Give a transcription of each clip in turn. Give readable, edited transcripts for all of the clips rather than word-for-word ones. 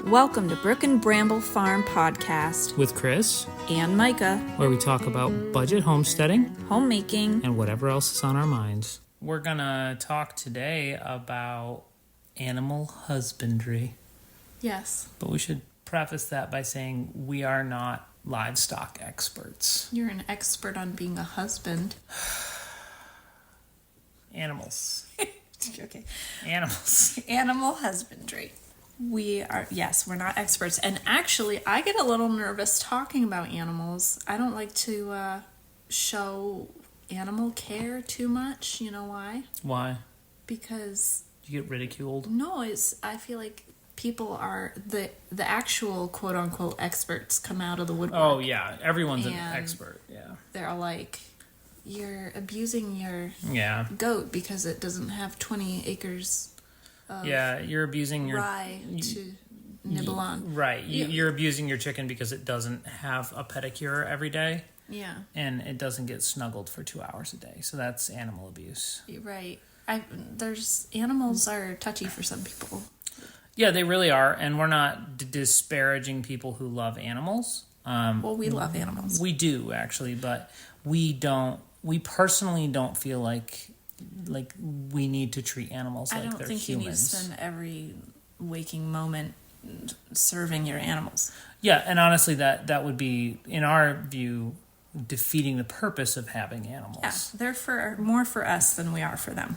Welcome to Brook and Bramble Farm Podcast with Chris and Micah, where we talk about budget homesteading, homemaking, and whatever else is on our minds. We're going to talk today about animal husbandry. Yes. But we should preface that by saying we are not livestock experts. You're an expert on being a husband. Animals. Okay. Animals. Animal husbandry. We're not experts. And actually, I get a little nervous talking about animals. I don't like to show animal care too much. You know why? Why? Because... You get ridiculed? No, I feel like people are... The actual quote-unquote experts come out of the woodwork. Oh, yeah. Everyone's an expert. Yeah. They're like... You're abusing your goat because it doesn't have 20 acres of you're abusing your rye to nibble on. Right. You're abusing your chicken because it doesn't have a pedicure every day. Yeah. And it doesn't get snuggled for 2 hours a day. So that's animal abuse. Right. Animals are touchy for some people. Yeah, they really are. And we're not disparaging people who love animals. Well, we love animals. We do, actually, but we personally don't feel like we need to treat animals like they're humans. I don't think you need to spend every waking moment serving your animals. Yeah, and honestly, that would be, in our view, defeating the purpose of having animals. Yeah, they're more for us than we are for them.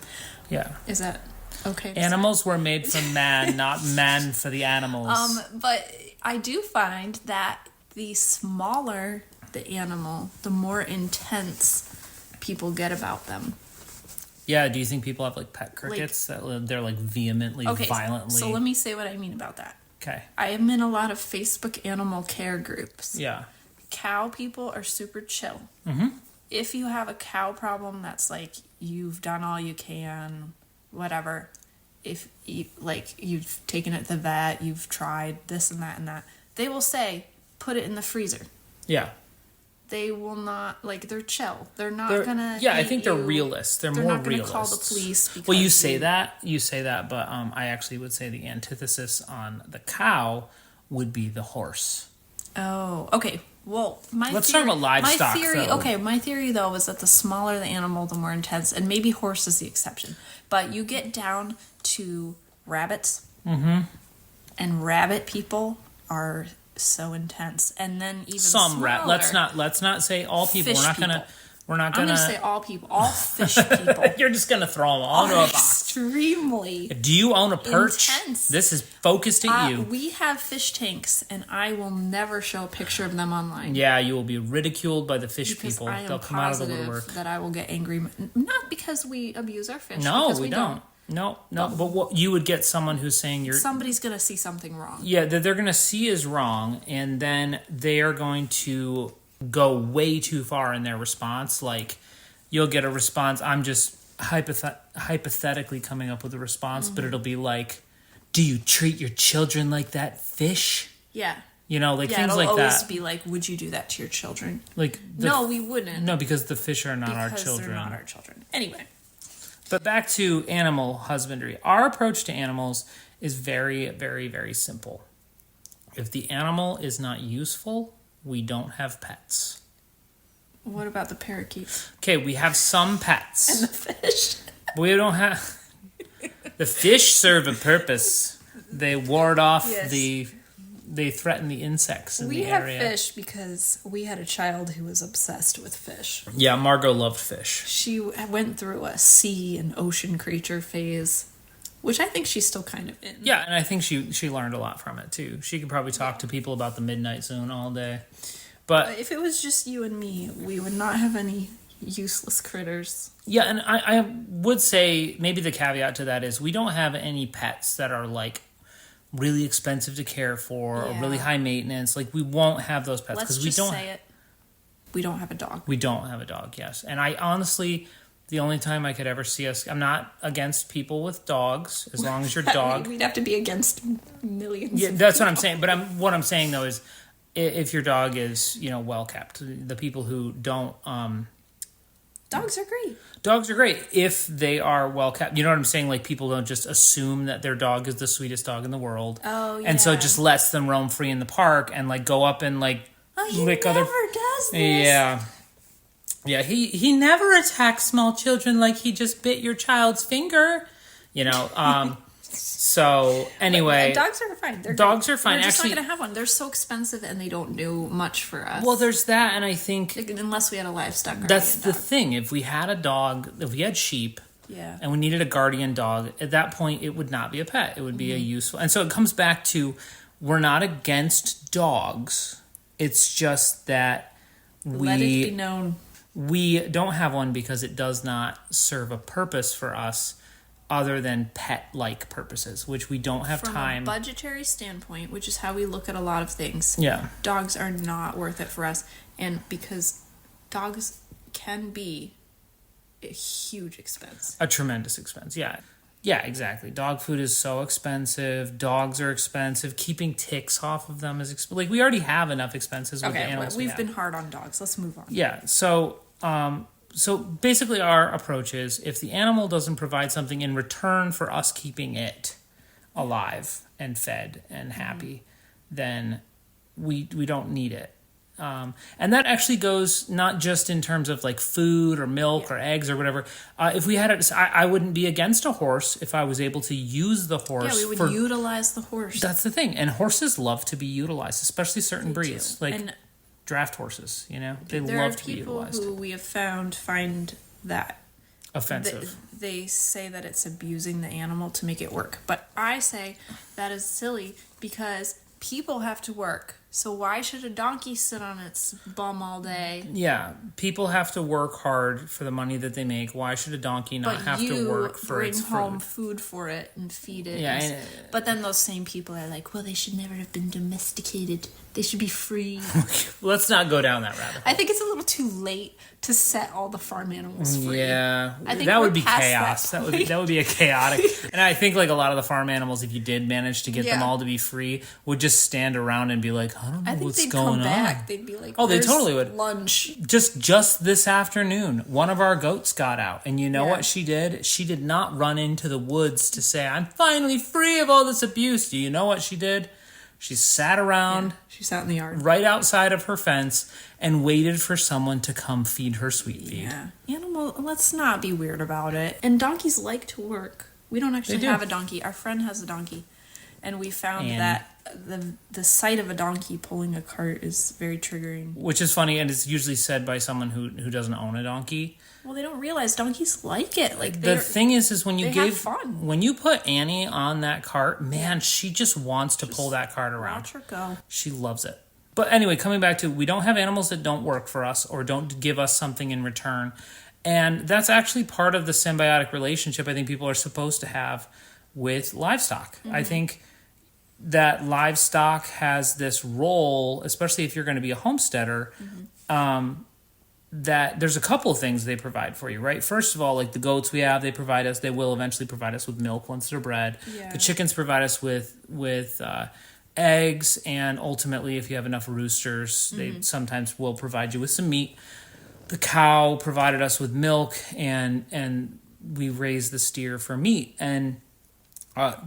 Yeah. Is that okay? Animals were made for man, not man for the animals. But I do find that the smaller the animal, the more intense people get about them. Yeah, do you think people have like pet crickets that they're like vehemently, violently? So let me say what I mean about that. Okay. I am in a lot of Facebook animal care groups. Yeah. Cow people are super chill. Mm-hmm. If you have a cow problem that's like you've done all you can, whatever. If you've taken it to the vet, you've tried this and that, they will say, put it in the freezer. Yeah. They will not, they're chill. They're not gonna. Yeah, I think they're realists. They're more not realists. Call the police. Because well, you say that, but I actually would say the antithesis on the cow would be the horse. Oh, okay. Well, let's talk about livestock. My theory though is that the smaller the animal, the more intense, and maybe horse is the exception. But you get down to rabbits, and rabbit people are so intense, and then even some rat. Let's not say all people. We're not gonna. I'm gonna say all people, all fish people. You're just gonna throw them all into a box. Extremely. Do you own a perch? Intense. This is focused at you. We have fish tanks, and I will never show a picture of them online. Yeah, you will be ridiculed by the fish people. They'll come out of the woodwork. That I will get angry, not because we abuse our fish. No, we don't. No. But what you would get someone who's saying somebody's going to see something wrong. Yeah, that they're going to see is wrong, and then they are going to go way too far in their response. Like, you'll get a response. I'm just hypothetically coming up with a response, but it'll be like, "Do you treat your children like that fish?" Yeah. You know, things like that. It'll always be like, "Would you do that to your children?" No, we wouldn't. No, because the fish are not our children. They're not our children. Anyway. But back to animal husbandry. Our approach to animals is very, very, very simple. If the animal is not useful, we don't have pets. What about the parakeets? Okay, we have some pets. And the fish. We don't have... The fish serve a purpose. They ward off They threaten the insects in the area. We have fish because we had a child who was obsessed with fish. Yeah, Margot loved fish. She went through a sea and ocean creature phase, which I think she's still kind of in. Yeah, and I think she learned a lot from it, too. She could probably talk to people about the Midnight Zone all day. But if it was just you and me, we would not have any useless critters. Yeah, and I would say maybe the caveat to that is we don't have any pets that are, really expensive to care for or really high maintenance. We won't have those pets because we don't. Say it. We don't have a dog. We don't have a dog. Yes, and I honestly, the only time I could ever see us, I'm not against people with dogs as long as your dog. We'd have to be against millions. Yeah, that's what I'm saying. But what I'm saying though is, if your dog is well kept, the people who don't Dogs are great. Dogs are great if they are well kept. You know what I'm saying? Like, people don't just assume that their dog is the sweetest dog in the world. Oh, yeah. And so it just lets them roam free in the park and, like, go up and, like, he never does this. Yeah. Yeah, he never attacks small children like he just bit your child's finger. You know, so anyway. But dogs are fine. Dogs are fine. We're just Actually, not going to have one. They're so expensive and they don't do much for us. Well, there's that, and I think... Unless we had a livestock guardian That's the dog. thing. If we had a dog, if we had sheep, Yeah. and we needed a guardian dog, at that point, it would not be a pet. It would be a useful... And so it comes back to, we're not against dogs. It's just that Let it be known. we don't have one because it does not serve a purpose for us other than pet-like purposes, which we don't have time. From a budgetary standpoint, which is how we look at a lot of things, Yeah. dogs are not worth it for us. And because dogs can be a huge expense. A tremendous expense, yeah. Yeah, exactly. Dog food is so expensive. Dogs are expensive. Keeping ticks off of them is expensive. Like, we already have enough expenses with the animals we've been hard on dogs. Let's move on. Yeah, so basically our approach is, if the animal doesn't provide something in return for us keeping it alive and fed and happy, then we don't need it. And that actually goes not just in terms of like food or milk or eggs or whatever. If we had it, I wouldn't be against a horse if I was able to use the horse. Yeah, we would utilize the horse. That's the thing. And horses love to be utilized, especially certain breeds. Do. Like and draft horses, you know? They there love are to be utilized. people who we have find that Offensive. they say that it's abusing the animal to make it work. But I say that is silly because people have to work. So why should a donkey sit on its bum all day? Yeah, people have to work hard for the money that they make. Why should a donkey not have to work for its bring home food? food for it and feed it. Yeah, but then those same people are like, well, they should never have been domesticated. They should be free. Let's not go down that rabbit hole. I think it's a little too late to set all the farm animals free. Yeah, I think that we're would be past chaos. that That would be a chaotic. And I think like a lot of the farm animals, if you did manage to get them Yeah. all to be free, would just stand around and be like, I don't know I think what's they'd going come back. on. They'd be like, Oh, they "Where's totally would. lunch?" Just this afternoon, one of our goats got out, and you know Yeah. what she did? She did not run into the woods to say, I'm finally free of all this abuse. Do you know what she did? She sat around She's out in the yard. right outside of her fence and waited for someone to come feed her sweet feed. Yeah. Let's not be weird about it. And donkeys like to work. We don't actually do. have a donkey. Our friend has a donkey. And we found And- that the sight of a donkey pulling a cart is very triggering. Which is funny, and it's usually said by someone who doesn't own a donkey. Well, they don't realize donkeys like it. Like The thing is when you they have fun. when you put Annie on that cart, man, she just wants to pull that cart around. Watch her go. She loves it. But anyway, coming back to, we don't have animals that don't work for us or don't give us something in return. And that's actually part of the symbiotic relationship I think people are supposed to have with livestock. I think that livestock has this role, especially if you're going to be a homesteader, that there's a couple of things they provide for you, right? First of all, like the goats we have, they will eventually provide us with milk once they're bred. Yeah. The chickens provide us with eggs, and ultimately, if you have enough roosters, they sometimes will provide you with some meat. The cow provided us with milk, and we raise the steer for meat. And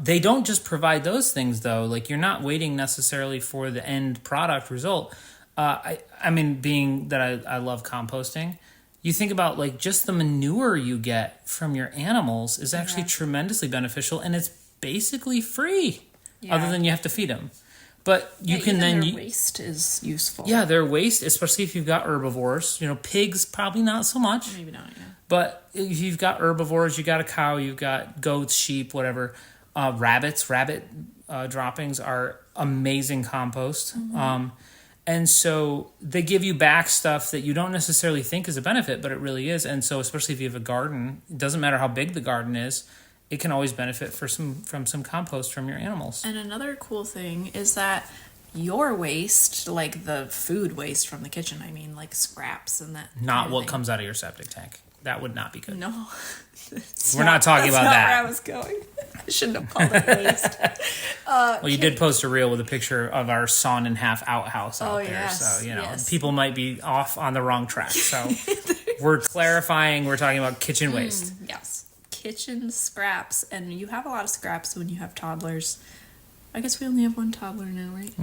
they don't just provide those things, though. Like, you're not waiting necessarily for the end product result. I mean, being that I love composting, you think about like just the manure you get from your animals is actually tremendously beneficial, and it's basically free, other than you have to feed them. But you can then their waste is useful. yeah, their waste, especially if you've got herbivores. You know, pigs probably not so much. Maybe not. Yeah. But if you've got herbivores, you got a cow, you've got goats, sheep, whatever. Rabbit droppings are amazing compost. And so they give you back stuff that you don't necessarily think is a benefit, but it really is. And so especially if you have a garden, it doesn't matter how big the garden is, it can always benefit from some compost from your animals. And another cool thing is that your waste, like the food waste from the kitchen, I mean, like scraps and that. Not kind of what thing. comes out of your septic tank. That would not be good. No. We're not talking about that. That's not where I was going. I shouldn't have called it waste. Well, you did post a reel with a picture of our sawn in half outhouse out there. yes, So, you know, yes. people might be off on the wrong track. So We're clarifying. We're talking about kitchen waste. Yes. Kitchen scraps. And you have a lot of scraps when you have toddlers. I guess we only have one toddler now, right?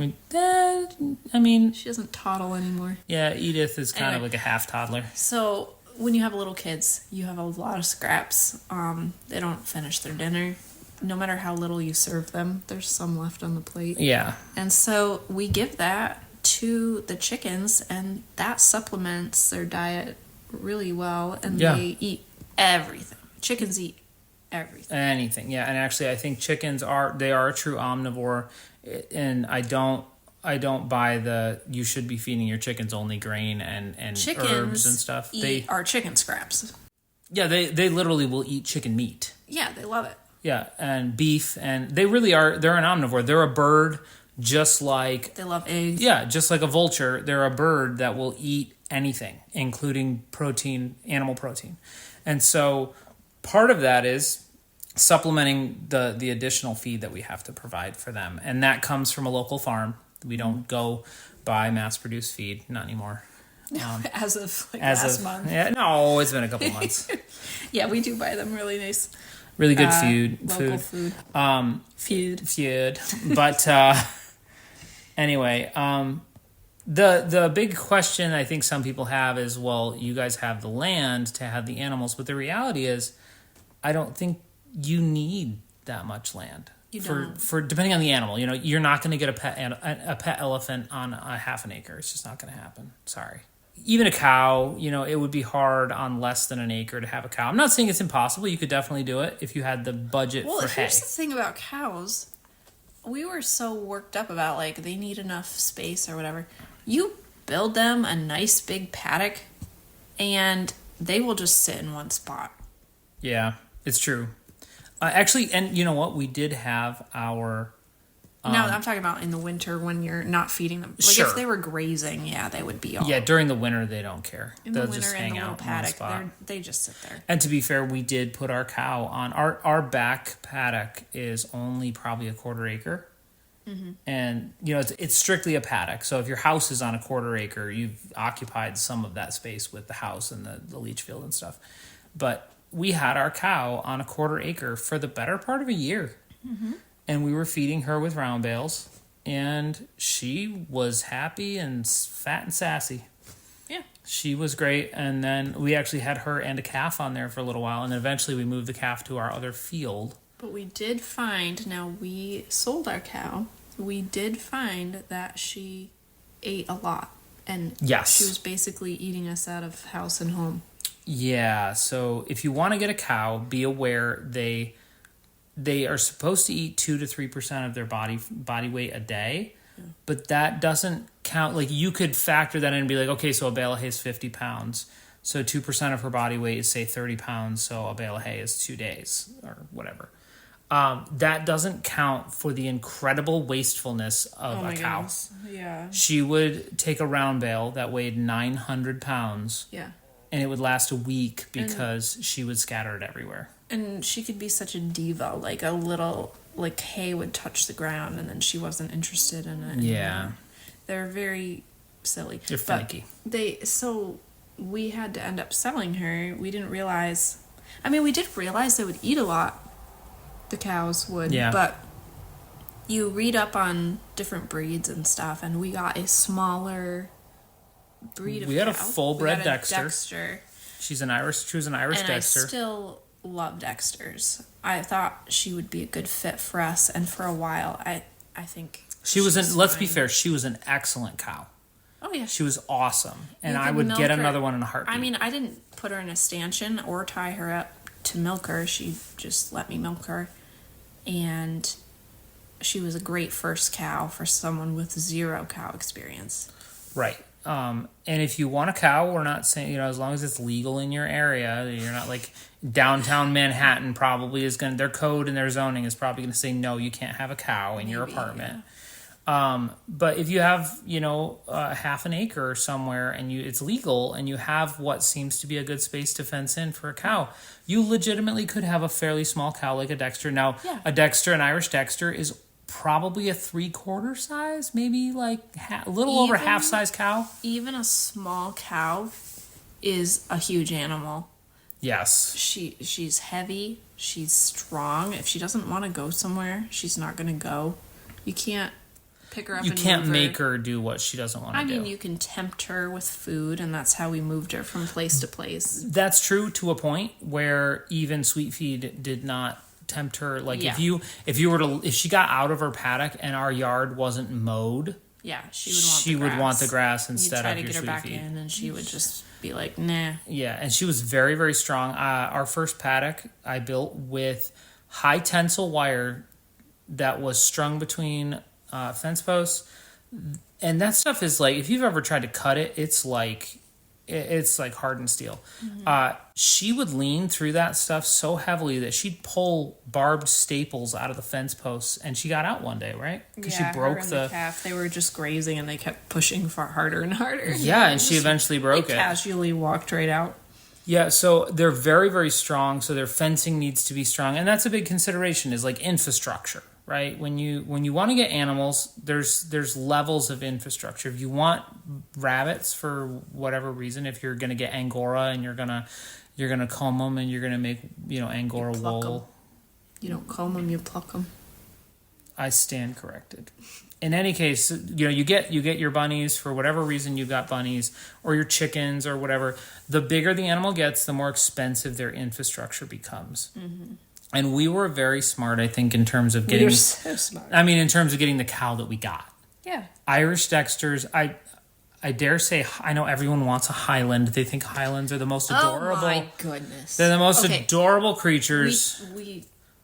I mean, she doesn't toddle anymore. Yeah, Edith is kind of like a half toddler. So when you have little kids, you have a lot of scraps. They don't finish their dinner. No matter how little you serve them, there's some left on the plate. Yeah. And so we give that to the chickens, and that supplements their diet really well, and they eat everything. Chickens eat everything. Anything, yeah. And actually, I think chickens are a true omnivore, and I don't buy the you should be feeding your chickens only grain and herbs and stuff. They are chicken scraps. Yeah, they literally will eat chicken meat. Yeah, they love it. Yeah, and beef, and they really are. They're an omnivore. They're a bird, just like they love eggs. Yeah, just like a vulture. They're a bird that will eat anything, including protein, animal protein, and so part of that is supplementing the additional feed that we have to provide for them, and that comes from a local farm. We don't go buy mass-produced feed, not anymore. As of last month. Yeah, no, it's been a couple months. Yeah, we do buy them really nice. Really good local food. Food. But anyway, the big question I think some people have is, well, you guys have the land to have the animals, but the reality is, I don't think you need that much land. For depending on the animal. You know, you're not going to get a pet elephant on a half an acre. It's just not going to happen. Sorry. Even a cow, you know, it would be hard on less than an acre to have a cow. I'm not saying it's impossible. You could definitely do it if you had the budget for hay. Here's the thing about cows. We were so worked up about, like, they need enough space or whatever. You build them a nice big paddock, and they will just sit in one spot. Yeah, it's true. Actually, and you know what? We did have our... No, I'm talking about in the winter when you're not feeding them. Like, if they were grazing, yeah, they would be all... Yeah, during the winter, they don't care. They'll just hang out in one spot. They just sit there. And to be fair, we did put our cow on... Our back paddock is only probably a quarter acre. Mm-hmm. And, you know, it's strictly a paddock. So if your house is on a quarter acre, you've occupied some of that space with the house and the leach field and stuff. But we had our cow on a quarter acre for the better part of a year. Mm-hmm. And we were feeding her with round bales, and she was happy and fat and sassy. Yeah. She was great, and then we actually had her and a calf on there for a little while, and eventually we moved the calf to our other field. But we did find, now we sold our cow, we did find that she ate a lot. And yes, she was basically eating us out of house and home. Yeah, so if you want to get a cow, be aware they are supposed to eat 2 to 3% of their body weight a day, but that doesn't count. Like, you could factor that in and be like, okay, so a bale of hay is 50 pounds, so 2% of her body weight is, say, 30 pounds, so a bale of hay is 2 days or whatever. That doesn't count for the incredible wastefulness of a cow. Goodness. Yeah. She would take a round bale that weighed 900 pounds. Yeah. And it would last a week because she would scatter it everywhere. And she could be such a diva. Like, a little, like, hay would touch the ground, and then she wasn't interested in it. Yeah. They're very silly. They're finicky. So we had to end up selling her. We didn't realize... I mean, we did realize they would eat a lot. The cows would. Yeah. But you read up on different breeds and stuff, and we got a smaller... breed of we had cow. A full-bred Dexter. She was an Irish and Dexter. I still love Dexters. I thought she would be a good fit for us, and for a while, I think she was an. Let's be fair. She was an excellent cow. Oh yeah, she was awesome, and I would get another one in a heartbeat. I mean, I didn't put her in a stanchion or tie her up to milk her. She just let me milk her, and she was a great first cow for someone with zero cow experience. Right. And if you want a cow, we're not saying, you know, as long as it's legal in your area, you're not like downtown Manhattan probably is going to, their code and their zoning is probably going to say, no, you can't have a cow in your apartment. Yeah. But if you have, you know, half an acre somewhere and it's legal and you have what seems to be a good space to fence in for a cow, you legitimately could have a fairly small cow like a Dexter. Now, a Dexter, an Irish Dexter is probably a 3/4 size, maybe like a little over half size cow. Even a small cow is a huge animal. Yes. She's heavy. She's strong. If she doesn't want to go somewhere, she's not going to go. You can't pick her up. You and can't move make her. her do what she doesn't want to do. I mean, you can tempt her with food, and that's how we moved her from place to place. That's true to a point where even Sweet Feed did not tempt her. Like if she got out of her paddock and our yard wasn't mowed, yeah, she would want the grass instead of your Sweet Feed. You'd try to get her back in, and she would just be like, nah. Yeah, and she was very, very strong. Our first paddock I built with high tensile wire that was strung between fence posts, and that stuff is like, if you've ever tried to cut it, it's like hardened steel. Mm-hmm. She would lean through that stuff so heavily that she'd pull barbed staples out of the fence posts, and she got out one day, right? Because she broke the calf. They were just grazing, and they kept pushing far harder and harder. Yeah, and she eventually broke it. Casually walked right out. Yeah, so they're very, very strong. So their fencing needs to be strong, and that's a big consideration. Is like infrastructure, right? When you want to get animals, there's levels of infrastructure. If you want rabbits for whatever reason, if you're going to get Angora and you're gonna comb them and you're gonna make Angora wool, you don't comb them, you pluck them. I stand corrected. In any case, you get your bunnies for whatever reason. You've got bunnies or your chickens or whatever. The bigger the animal gets, the more expensive their infrastructure becomes. Mm-hmm. And we were very smart, I think, in terms of getting. We were so smart. I mean, in terms of getting the cow that we got. Yeah. Irish Dexters. I dare say, I know everyone wants a Highland. They think Highlands are the most adorable. Oh my goodness! They're the most adorable creatures.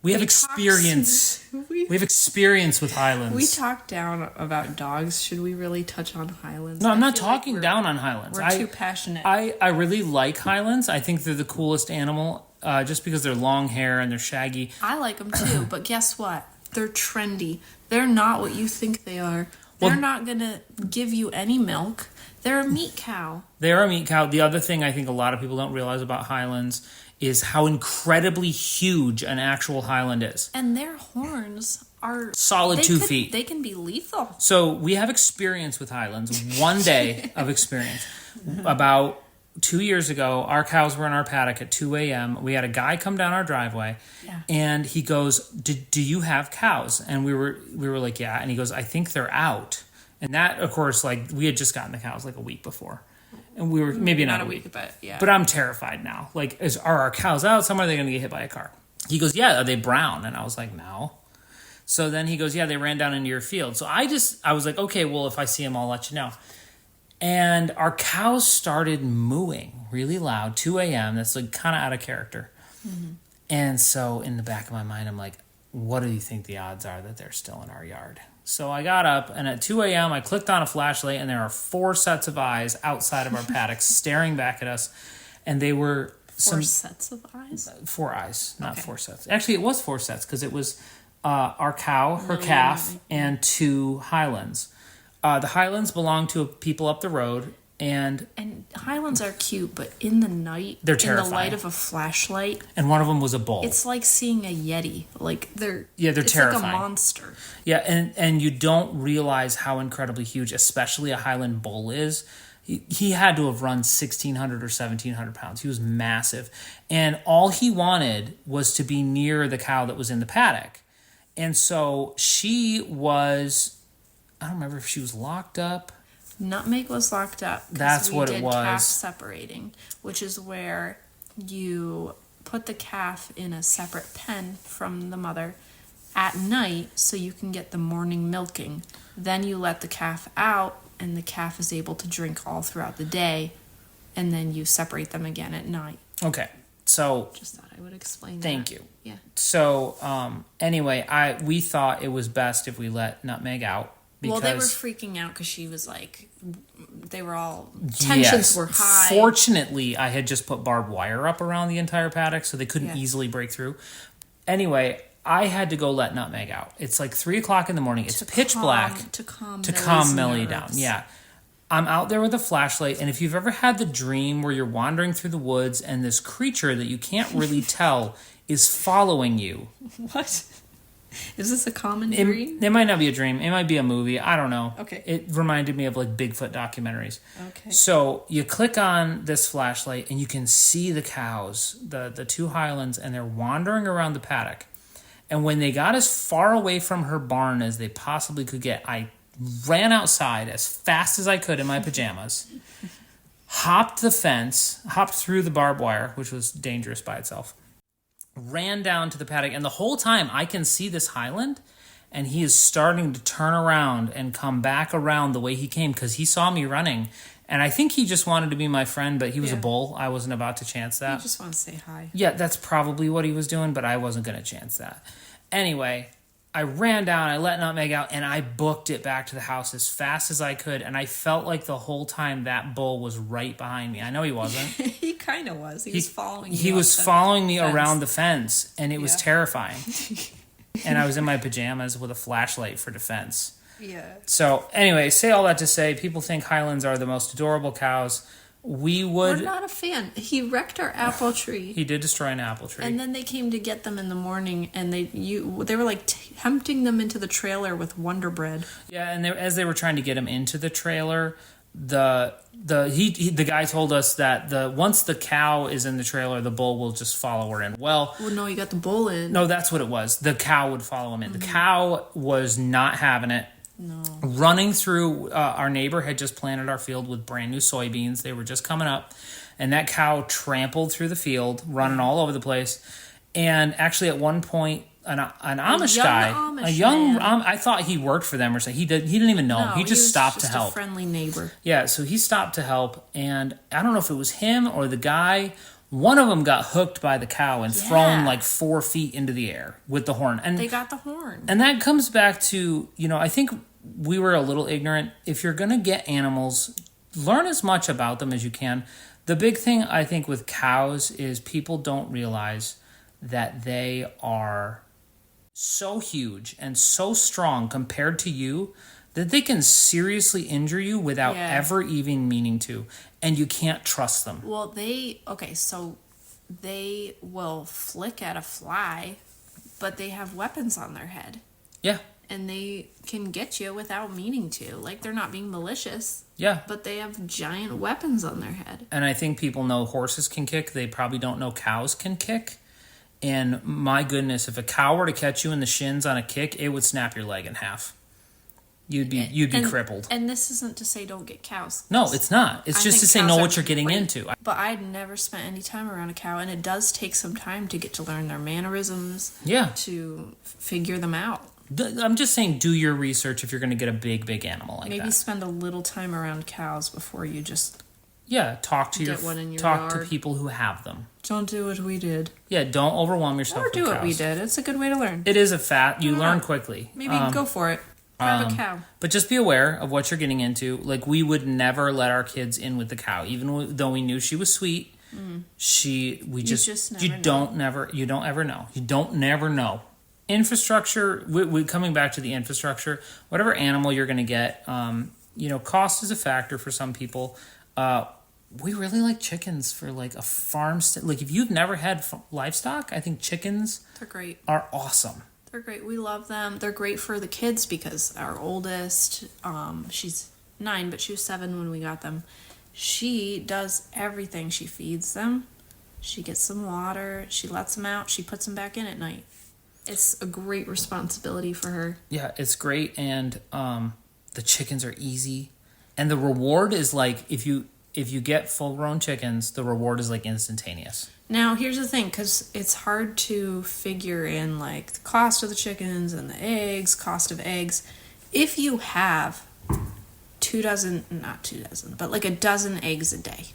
We have experience. We have experience with Highlands. We talk down about dogs. Should we really touch on Highlands? No, I'm not talking down on Highlands. We're too passionate. I really like Highlands. I think they're the coolest animal, just because they're long hair and they're shaggy. I like them too, but guess what? They're trendy. They're not what you think they are. They're not going to give you any milk. They're a meat cow. They are a meat cow. The other thing I think a lot of people don't realize about Highlands is how incredibly huge an actual Highland is. And their horns are solid 2 feet. They can be lethal. So we have experience with Highlands. 1 day of experience. About 2 years ago, our cows were in our paddock at 2 a.m. We had a guy come down our driveway, and he goes, "Do you have cows?" And we were like, "Yeah." And he goes, "I think they're out." And that, of course, like, we had just gotten the cows like a week before. And we were, maybe not a week, but yeah. But I'm terrified now. Like, are our cows out somewhere? Are they going to get hit by a car? He goes, "Yeah, are they brown?" And I was like, "No." So then he goes, "Yeah, they ran down into your field." So I was like, "Okay, well, if I see them, I'll let you know." And our cows started mooing really loud, 2 a.m. That's like kind of out of character. Mm-hmm. And so in the back of my mind, I'm like, what do you think the odds are that they're still in our yard? So I got up, and at 2 a.m., I clicked on a flashlight, and there are 4 sets of eyes outside of our paddock staring back at us. And they were... 4 sets of eyes? 4 eyes, not 4 sets. Actually, it was 4 sets, because it was our cow, her calf, and 2 Highlands. The Highlands belong to people up the road, and Highlands are cute, but in the night, they're terrifying. In the light of a flashlight, and one of them was a bull. It's like seeing a Yeti. Like they're terrifying. Like a monster. Yeah, and you don't realize how incredibly huge, especially a Highland bull is. He had to have run 1,600 or 1,700 pounds. He was massive, and all he wanted was to be near the cow that was in the paddock, and so she was. I don't remember if she was locked up. Nutmeg was locked up. That's what it was. Calf separating, which is where you put the calf in a separate pen from the mother at night so you can get the morning milking. Then you let the calf out, and the calf is able to drink all throughout the day, and then you separate them again at night. Okay, so... Just thought I would explain Thank you. Yeah. So, anyway, we thought it was best if we let Nutmeg out. Well, they were freaking out because she was like, they were all, tensions were high. Fortunately, I had just put barbed wire up around the entire paddock so they couldn't easily break through. Anyway, I had to go let Nutmeg out. It's like 3 o'clock in the morning. It's pitch black. To calm Millie down. Yeah. I'm out there with a flashlight, and if you've ever had the dream where you're wandering through the woods and this creature that you can't really tell is following you. What? Is this a common dream? It might not be a dream. It might be a movie. I don't know. Okay. It reminded me of like Bigfoot documentaries. Okay. So you click on this flashlight and you can see the cows, the two Highlands, and they're wandering around the paddock. And when they got as far away from her barn as they possibly could get, I ran outside as fast as I could in my pajamas, hopped the fence, hopped through the barbed wire, which was dangerous by itself, ran down to the paddock, and the whole time I can see this Highland, and he is starting to turn around and come back around the way he came because he saw me running. And I think he just wanted to be my friend, but he was a bull. I wasn't about to chance that. You just want to say hi. Yeah, that's probably what he was doing, but I wasn't going to chance that. Anyway, I ran down, I let Nutmeg out, and I booked it back to the house as fast as I could. And I felt like the whole time that bull was right behind me. I know he wasn't. He kind of was. He was following you. He was following me around the fence, and it was terrifying. And I was in my pajamas with a flashlight for defense. Yeah. So, anyway, say all that to say, people think Highlands are the most adorable cows. We're not a fan. He wrecked our apple tree. He did destroy an apple tree. And then they came to get them in the morning, and they were like tempting them into the trailer with Wonder Bread. Yeah, and as they were trying to get him into the trailer, the guy told us that once the cow is in the trailer, the bull will just follow her in. Well, no, you got the bull in. No, that's what it was. The cow would follow him in. The cow was not having it. No. Running through, our neighbor had just planted our field with brand new soybeans. They were just coming up, and that cow trampled through the field, running all over the place. And actually, at one point, an Amish guy, I thought he worked for them or something. He didn't even know. No, he just stopped to help. A friendly neighbor. Yeah, so he stopped to help, and I don't know if it was him or the guy. One of them got hooked by the cow and thrown like 4 feet into the air with the horn. And they got the horn. And that comes back to, I think we were a little ignorant. If you're going to get animals, learn as much about them as you can. The big thing, I think, with cows is people don't realize that they are so huge and so strong compared to you that they can seriously injure you without ever even meaning to. And you can't trust them. Well, so they will flick at a fly, but they have weapons on their head. Yeah. And they can get you without meaning to. Like, they're not being malicious. Yeah. But they have giant weapons on their head. And I think people know horses can kick. They probably don't know cows can kick. And my goodness, if a cow were to catch you in the shins on a kick, it would snap your leg in half. You'd be crippled. And this isn't to say don't get cows. No, it's not. It's just to say know what you're getting into. But I'd never spent any time around a cow, and it does take some time to get to learn their mannerisms. Yeah. To figure them out. I'm just saying do your research if you're going to get a big animal like that. Maybe spend a little time around cows before you just talk to to people who have them. Don't do what we did. Yeah, don't overwhelm yourself with do cows. What we did. It's a good way to learn. It is you learn quickly. Maybe go for it. Grab a cow. But just be aware of what you're getting into. Like, we would never let our kids in with the cow, even though we knew she was sweet. You don't ever know. You don't never know. Infrastructure, we coming back to the infrastructure, whatever animal you're going to get, cost is a factor for some people. We really like chickens for like a farm. Like, if you've never had livestock, I think chickens are awesome. They're great. We love them. They're great for the kids because our oldest, she's 9, but she was 7 when we got them. She does everything. She feeds them. She gets some water. She lets them out. She puts them back in at night. It's a great responsibility for her. Yeah, it's great. And the chickens are easy. And the reward is like, if you get full-grown chickens, the reward is like instantaneous. Now, here's the thing, because it's hard to figure in, like, the cost of the chickens and the eggs, cost of eggs. If you have 2 dozen, not 2 dozen, but like a dozen eggs a day,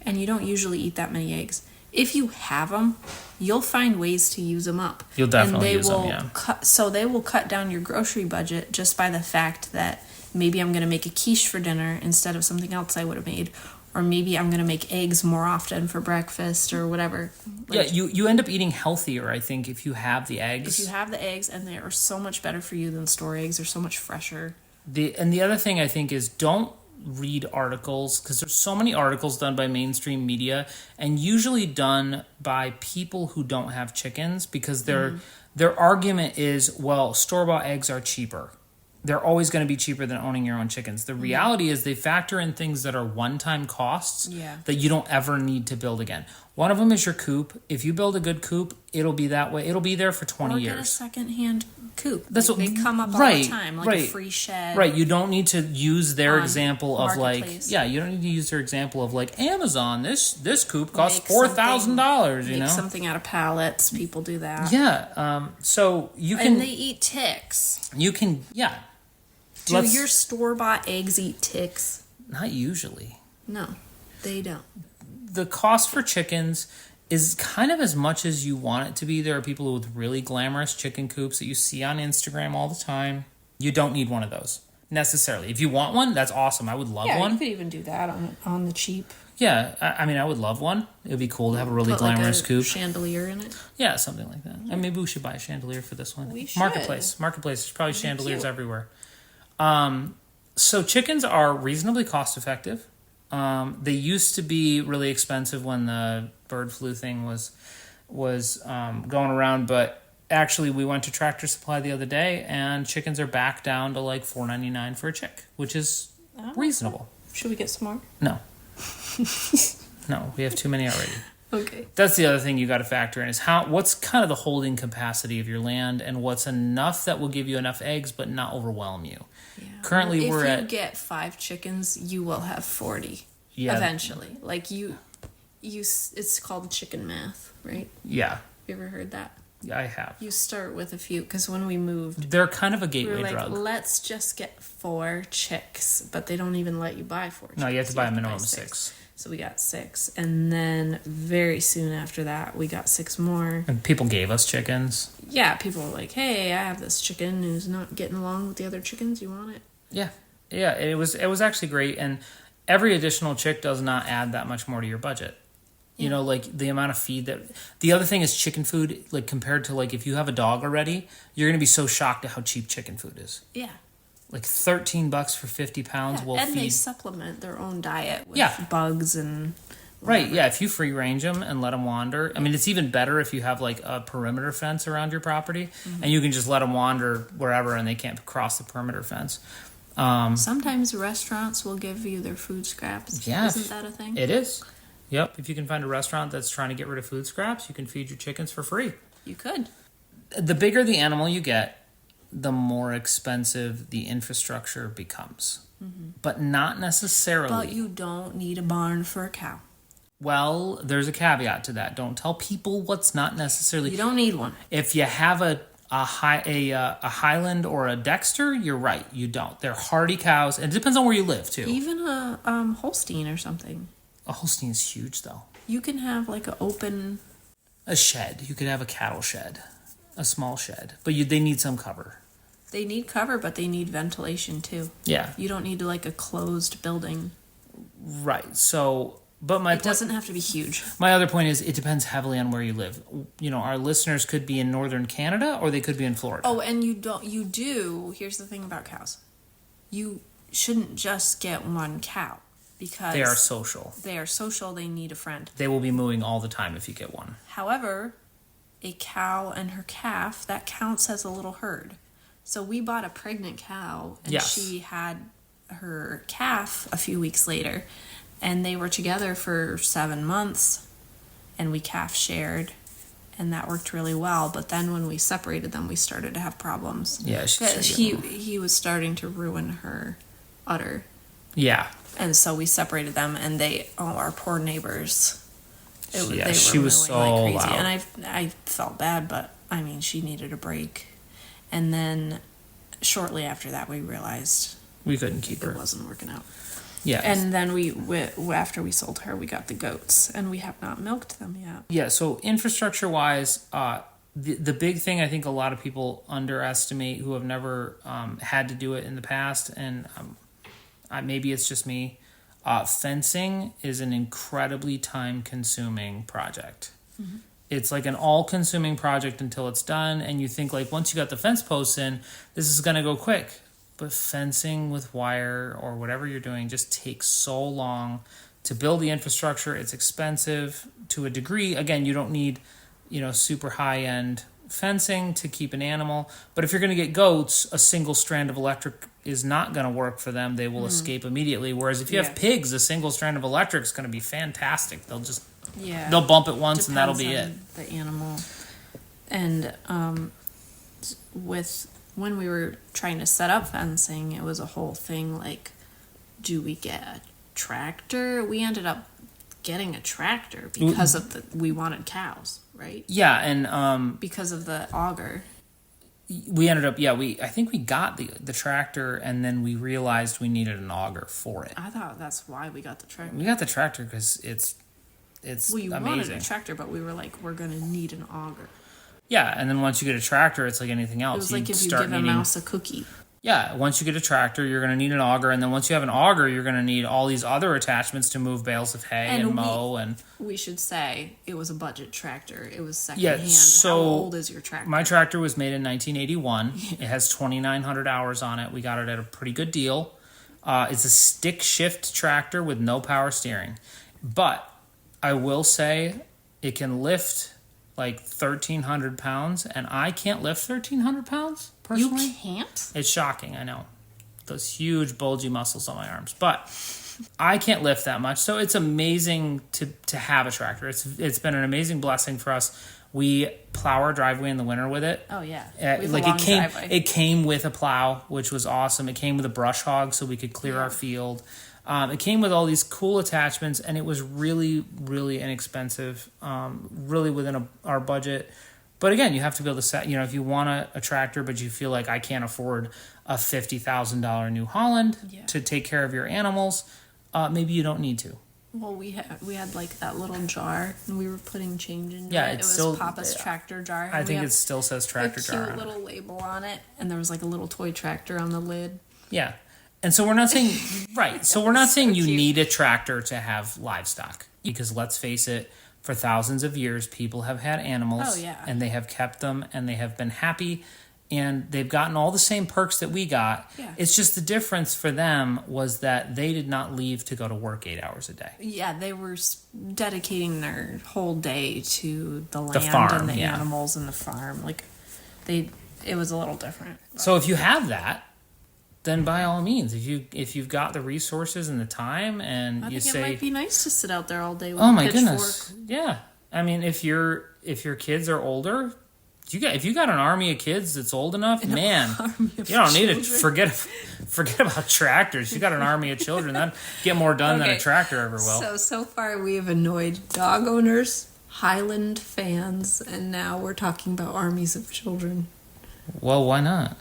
and you don't usually eat that many eggs, if you have them, you'll find ways to use them up. You'll definitely use them, yeah. So they will cut down your grocery budget just by the fact that maybe I'm going to make a quiche for dinner instead of something else I would have made. Or maybe I'm going to make eggs more often for breakfast or whatever. Like, you end up eating healthier, I think, if you have the eggs. If you have the eggs, and they are so much better for you than store eggs. They're so much fresher. And the other thing I think is don't read articles, because there's so many articles done by mainstream media and usually done by people who don't have chickens because their argument is, well, store-bought eggs are cheaper. They're always going to be cheaper than owning your own chickens. The reality is they factor in things that are one-time costs that you don't ever need to build again. One of them is your coop. If you build a good coop, it'll be that way. It'll be there for 20 years. Or get a second-hand coop. That's like, what, they come up all the time, like a free shed. Right. You don't need to use their example of you don't need to use their example of Amazon. This coop costs $4,000. You know, something out of pallets. People do that. Yeah. So you can. And they eat ticks. You can. Yeah. Do your store-bought eggs eat ticks? Not usually. No, they don't. The cost for chickens is kind of as much as you want it to be. There are people with really glamorous chicken coops that you see on Instagram all the time. You don't need one of those necessarily. If you want one, that's awesome. I would love one. You could even do that on the cheap. Yeah, I mean, I would love one. It would be cool to have a really glamorous coop. Chandelier in it. Yeah, something like that. Yeah. And maybe we should buy a chandelier for this one. We should. Marketplace. There's probably chandeliers everywhere. So chickens are reasonably cost effective. They used to be really expensive when the bird flu thing was going around, but actually we went to Tractor Supply the other day and chickens are back down to $4.99 for a chick, which is reasonable. Should we get some more? No. No, we have too many already. Okay. That's the other thing you got to factor in is what's kind of the holding capacity of your land and what's enough that will give you enough eggs but not overwhelm you. Yeah. Currently, if you get 5 chickens, you will have 40 eventually. It's called chicken math, right? Yeah. You ever heard that? Yeah, I have. You start with a few, because when we moved... They're kind of a gateway drug. Let's just get 4 chicks, but they don't even let you buy 4 chickens. No, you have to buy a minimum of 6. So we got 6, and then very soon after that, we got 6 more. And people gave us chickens. Yeah, people were like, "Hey, I have this chicken who's not getting along with the other chickens. You want it?" Yeah, it was actually great, and every additional chick does not add that much more to your budget. Yeah. You know, the amount of feed that. The other thing is chicken food. Compared to if you have a dog already, you're gonna be so shocked at how cheap chicken food is. Yeah. $13 for 50 pounds will feed. And they supplement their own diet with bugs and... Whatever. Right, yeah, if you free range them and let them wander. I mean, it's even better if you have a perimeter fence around your property and you can just let them wander wherever and they can't cross the perimeter fence. Sometimes restaurants will give you their food scraps. Yeah. Isn't that a thing? It is. Yep. If you can find a restaurant that's trying to get rid of food scraps, you can feed your chickens for free. You could. The bigger the animal you get, the more expensive the infrastructure becomes. Mm-hmm. But not necessarily. But you don't need a barn for a cow. Well, there's a caveat to that. Don't tell people what's not necessarily... You don't need one. If you have a Highland or a Dexter, you're right. You don't. They're hardy cows. And it depends on where you live, too. Even a Holstein or something. A Holstein is huge, though. You can have an open... A shed. You could have a cattle shed. A small shed. But they need some cover. They need cover, but they need ventilation, too. Yeah. You don't need a closed building. Right. So... But it doesn't have to be huge. My other point is it depends heavily on where you live. You know, our listeners could be in northern Canada or they could be in Florida. Oh, and here's the thing about cows. You shouldn't just get one cow because they are social. They need a friend. They will be mooing all the time if you get one. However, a cow and her calf, that counts as a little herd. So we bought a pregnant cow and she had her calf a few weeks later. And they were together for 7 months, and we calf shared, and that worked really well. But then when we separated them, we started to have problems. Yeah, he was starting to ruin her udder. Yeah, and so we separated them, and our poor neighbors. She was so like crazy, loud. And I felt bad, but I mean, she needed a break. And then shortly after that, we realized we couldn't keep her. It wasn't working out. Yeah. And then after we sold her, we got the goats, and we have not milked them yet. Yeah, so infrastructure-wise, the big thing I think a lot of people underestimate who have never had to do it in the past, and maybe it's just me, fencing is an incredibly time-consuming project. Mm-hmm. It's like an all-consuming project until it's done, and you think, once you got the fence posts in, this is going to go quick. But fencing with wire or whatever you're doing just takes so long to build the infrastructure. It's expensive to a degree. Again, you don't need, super high-end fencing to keep an animal. But if you're going to get goats, a single strand of electric is not going to work for them. They will escape immediately. Whereas if you have pigs, a single strand of electric is going to be fantastic. They'll bump it once and that'll be it. The animal. And when we were trying to set up fencing, it was a whole thing like, do we get a tractor? We ended up getting a tractor because we wanted cows, right? Yeah, and because of the auger. We ended up I think we got the tractor, and then we realized we needed an auger for it. I thought that's why we got the tractor. We got the tractor because it's we amazing. Wanted a tractor, but we were like, we're gonna need an auger. Yeah, and then once you get a tractor, it's like anything else. It was like if you give a mouse a cookie. Yeah, once you get a tractor, you're going to need an auger, and then once you have an auger, you're going to need all these other attachments to move bales of hay and mow. And we should say it was a budget tractor. It was secondhand. Yeah, so how old is your tractor? My tractor was made in 1981. It has 2,900 hours on it. We got it at a pretty good deal. It's a stick shift tractor with no power steering, but I will say it can lift like 1,300 pounds, and I can't lift 1,300 pounds personally. You can't? It's shocking, I know. Those huge bulgy muscles on my arms. But I can't lift that much, so it's amazing to have a tractor. It's been an amazing blessing for us. We plow our driveway in the winter with it. Oh yeah, it came with a plow, which was awesome. It came with a brush hog, so we could clear our field. It came with all these cool attachments, and it was really, really inexpensive, really within our budget. But again, you have to be able to set, if you want a tractor, but you feel like I can't afford a $50,000 New Holland to take care of your animals, maybe you don't need to. Well, we had like that little jar, and we were putting change in it. It was still Papa's tractor jar. I think it still says tractor jar. A cute little label on it, and there was like a little toy tractor on the lid. Yeah. And so we're not saying, right, so we're not saying you need a tractor to have livestock. Because let's face it, for thousands of years, people have had animals. And they have kept them, and they have been happy, and they've gotten all the same perks that we got. Yeah. It's just the difference for them was that they did not leave to go to work 8 hours a day. Yeah, they were dedicating their whole day to the land, the farm, and the animals and the farm. Like, it was a little different. But. So if you have that, then by all means, if you've got the resources and the time, and I you think say, it might be nice to sit out there all day with oh a my pitchfork. goodness, yeah. I mean, if your kids are older, if you got an army of kids that's old enough, man, you don't need it. Forget about tractors. You got an army of children, that get more done than a tractor ever will. So far we have annoyed dog owners, Highland fans, and now we're talking about armies of children. Well, why not?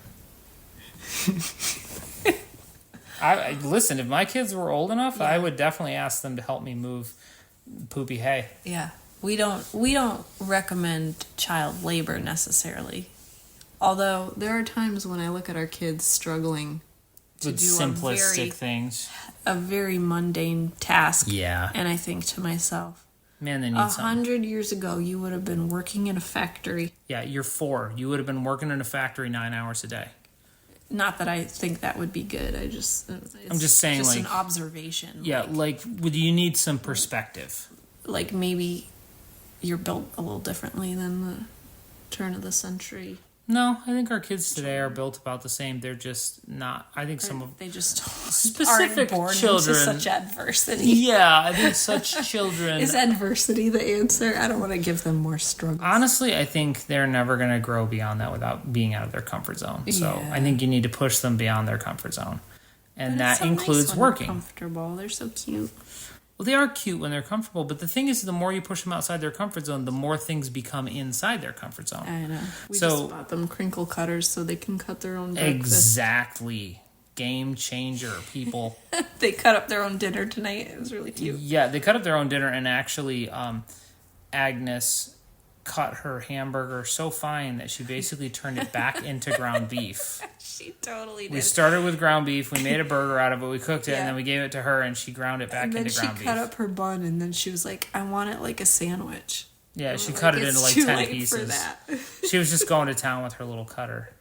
I listen, if my kids were old enough, I would definitely ask them to help me move poopy hay. Yeah. We don't recommend child labor necessarily. Although there are times when I look at our kids struggling to with do simplistic things. A very mundane task. Yeah. And I think to myself, man, they need 100 years ago, you would have been working in a factory. Yeah, you're 4. You would have been working in a factory 9 hours a day. Not that I think that would be good. I'm just saying, just like, an observation. Yeah, you need some perspective. Like maybe you're built a little differently than the turn of the century. No, I think our kids today are built about the same. They're just not. I think they just specific aren't born children into such adversity. Yeah, I think such children. Is adversity the answer? I don't want to give them more struggle. Honestly, I think they're never going to grow beyond that without being out of their comfort zone. So I think you need to push them beyond their comfort zone, and that includes when working. They're comfortable. They're so cute. Well, they are cute when they're comfortable, but the thing is, the more you push them outside their comfort zone, the more things become inside their comfort zone. I know. We just bought them crinkle cutters so they can cut their own breakfast. Exactly. Game changer, people. They cut up their own dinner tonight. It was really cute. Yeah, they cut up their own dinner, and actually, Agnes cut her hamburger so fine that she basically turned it back into ground beef. She totally did. We started with ground beef. We made a burger out of it. We cooked it, and then we gave it to her, and she ground it back into ground beef. And then she cut up her bun, and then she was like, I want it like a sandwich. Yeah, she cut it into like 10 pieces. For that. She was just going to town with her little cutter.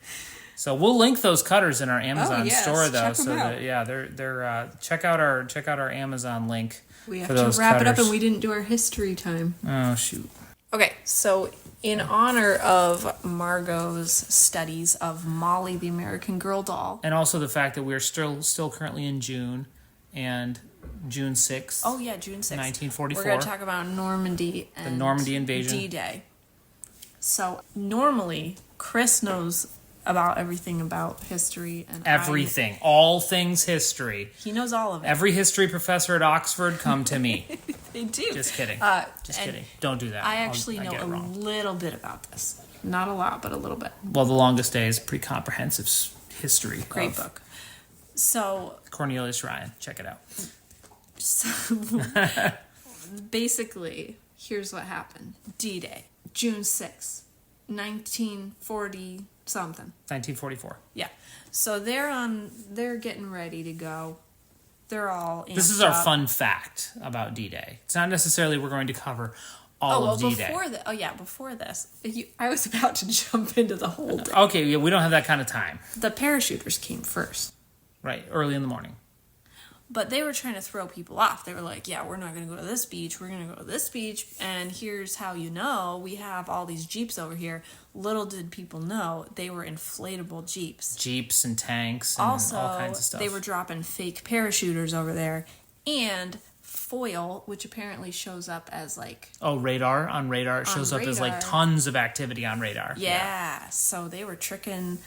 So we'll link those cutters in our Amazon store, though. Check them out. They're check out our Amazon link. We have for to those wrap cutters. it up, and we didn't do our history time. Oh shoot. Okay, so In honor of Margot's studies of Molly, the American Girl doll. And also the fact that we're still currently in June, and June 6th. Oh, yeah, June 6th. 1944. We're going to talk about Normandy and the Normandy invasion. D-Day. So, normally, Chris knows about everything about history. And everything. All things history. He knows all of it. Every history professor at Oxford, come to me. They do. Just kidding. Just kidding. Don't do that. I actually know a little bit about this. Not a lot, but a little bit. Well, The Longest Day is pretty comprehensive history. Great book. So Cornelius Ryan, check it out. So basically, here's what happened. D-Day, June 6th, 1940 something. 1944. Yeah. So they're getting ready to go. They're all This is our fun fact about D-Day. It's not necessarily we're going to cover all of D-Day. Before this, I was about to jump into the whole thing. Okay, yeah, we don't have that kind of time. The parachuters came first. Right, early in the morning. But they were trying to throw people off. They were like, yeah, we're not going to go to this beach. We're going to go to this beach. And here's how you know. We have all these Jeeps over here. Little did people know they were inflatable Jeeps. Jeeps and tanks and also, all kinds of stuff. They were dropping fake parachuters over there. And foil, which apparently shows up as like... Oh, radar? On radar. It shows up as like tons of activity on radar. Yeah. So they were tricking...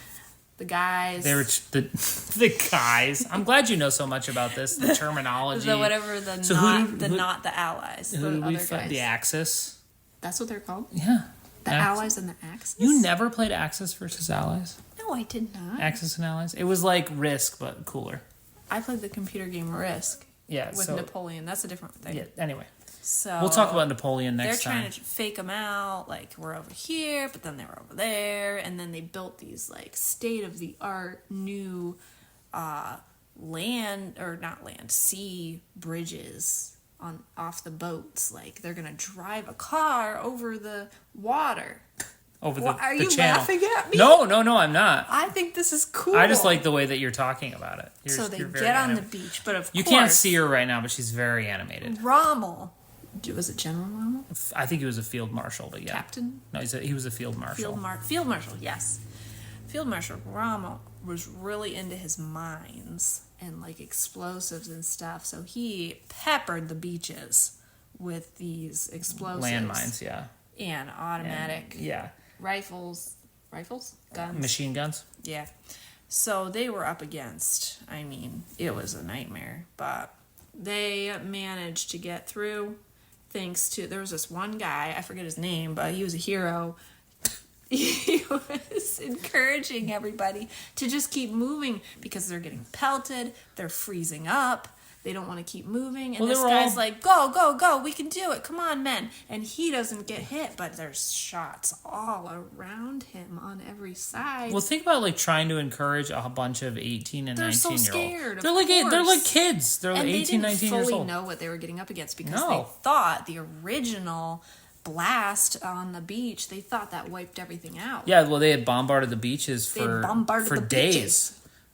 The guys. They were the guys. I'm glad you know so much about this. The terminology. Not the Allies. Who do we fight? The Axis. That's what they're called? Yeah. The Allies and the Axis? You never played Axis versus Allies? No, I did not. Axis and Allies? It was like Risk, but cooler. I played the computer game Risk. Yeah. With Napoleon. That's a different thing. Yeah, anyway. So we'll talk about Napoleon next time. They're trying to fake them out, like we're over here, but then they were over there, and then they built these like state-of-the-art new sea bridges off the boats. Like they're gonna drive a car over the water. Over the Are you channel. laughing at me? No, I'm not. I think this is cool. I just like the way that you're talking about it. So they get on the beach, but of course... You can't see her right now, but she's very animated. Rommel. Was it General Rommel? I think he was a field marshal, but yeah. Captain? No, he was a field marshal. Field marshal, yes. Field Marshal Rommel was really into his mines and like explosives and stuff, so he peppered the beaches with these explosives. Landmines, yeah. And automatic rifles? Guns? Machine guns? Yeah. So they were up against, it was a nightmare, but they managed to get through thanks to, there was this one guy, I forget his name, but he was a hero. He was encouraging everybody to just keep moving because they're getting pelted, they're freezing up. They don't want to keep moving. And this guy's like, go, go, go. We can do it. Come on, men. And he doesn't get hit, but there's shots all around him on every side. Well, think about like trying to encourage a bunch of 18 and 19-year-olds. They're so scared. They're like kids. They're like 18, 19 years old. And they didn't fully know what they were getting up against because they thought the original blast on the beach, they thought that wiped everything out. Yeah, well, they had bombarded the beaches for days. Beaches.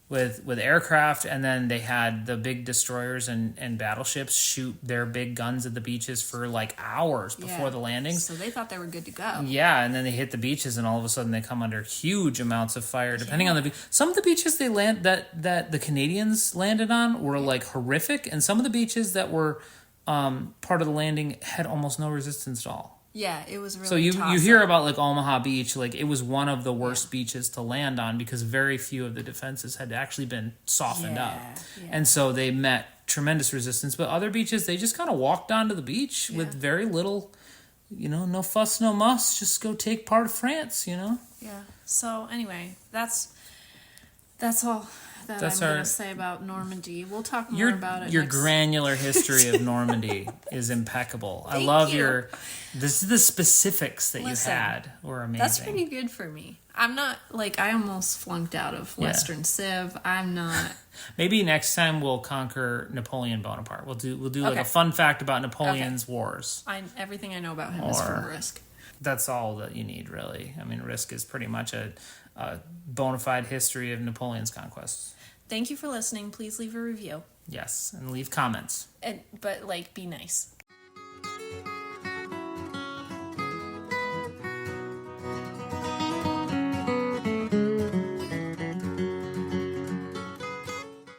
With aircraft, and then they had the big destroyers and battleships shoot their big guns at the beaches for like hours before the landings. So they thought they were good to go. Yeah, and then they hit the beaches, and all of a sudden they come under huge amounts of fire. Depending on the beach, some of the beaches they land that the Canadians landed on were like horrific, and some of the beaches that were part of the landing had almost no resistance at all. Yeah, it was really so you hear about like Omaha Beach, like it was one of the worst beaches to land on because very few of the defenses had actually been softened up. Yeah. And so they met tremendous resistance. But other beaches, they just kind of walked onto the beach with very little, no fuss, no muss, just go take part of France, Yeah. So anyway, that's all that I'm going to say about Normandy. We'll talk more about it Your granular history of Normandy is impeccable. I love the specifics that you had were amazing. That's pretty good for me. I'm not, I almost flunked out of Western Civ. I'm not... Maybe next time we'll conquer Napoleon Bonaparte. We'll do like a fun fact about Napoleon's wars. Everything I know about him is from Risk. That's all that you need, really. Risk is pretty much a bona fide history of Napoleon's conquests. Thank you for listening. Please leave a review. Yes, and leave comments. But be nice.